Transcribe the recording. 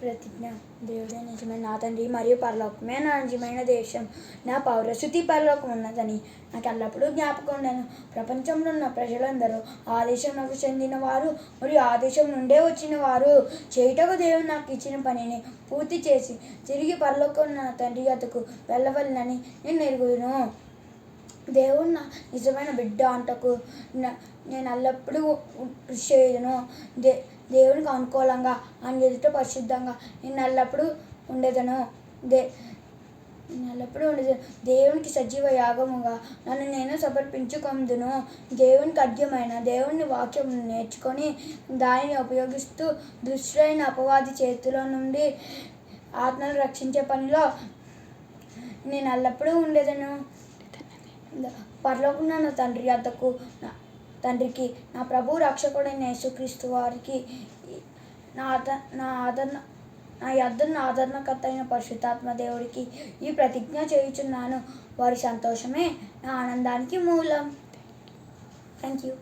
ప్రతిజ్ఞ. దేవుడే నిజమైన నా తండ్రి మరియు పరలోకమే నా నిజమైన దేశం. నా పౌరశుద్ధి పరలోకం ఉన్నదని నాకు ఎల్లప్పుడూ జ్ఞాపకం ఉండను. ప్రపంచంలో ఉన్న ప్రజలందరూ ఆ దేశంకు చెందిన వారు మరియు ఆ దేశం నుండే వచ్చిన వారు. చేయుటకు దేవుడు నాకు ఇచ్చిన పనిని పూర్తి చేసి తిరిగి పరలోకం నా తండ్రి వద్దకు వెళ్ళవలెనని నేను ఎరుగుదును. దేవుడు నా నిజమైన బిడ్డ అంటకు నేను ఎల్లప్పుడూ కృషి చేయుదును. దేవునికి అనుకూలంగా ఆయన ఎదుట పరిశుద్ధంగా నేను ఎల్లప్పుడూ ఉండేదను. దేవునికి సజీవ యాగముగా నన్ను నేను సమర్పించుకొందును. దేవునికి అర్ఘ్యమైన దేవుని వాక్యం నేర్చుకొని దానిని ఉపయోగిస్తూ దుష్టుడైన అపవాది చేతిలో నుండి ఆత్మను రక్షించే పనిలో నేను ఎల్లప్పుడూ ఉండేదను. పరలోకమున నా తండ్రి వద్దకు తండ్రికి నా ప్రభు రక్షకుడైన యేసుక్రీస్తు వారికి నా ఆదరణకర్త అయిన పరిశుద్ధాత్మ దేవుడికి ఈ ప్రతిజ్ఞ చేయుచున్నాను. వారి సంతోషమే నా ఆనందానికి మూలం. Thank you.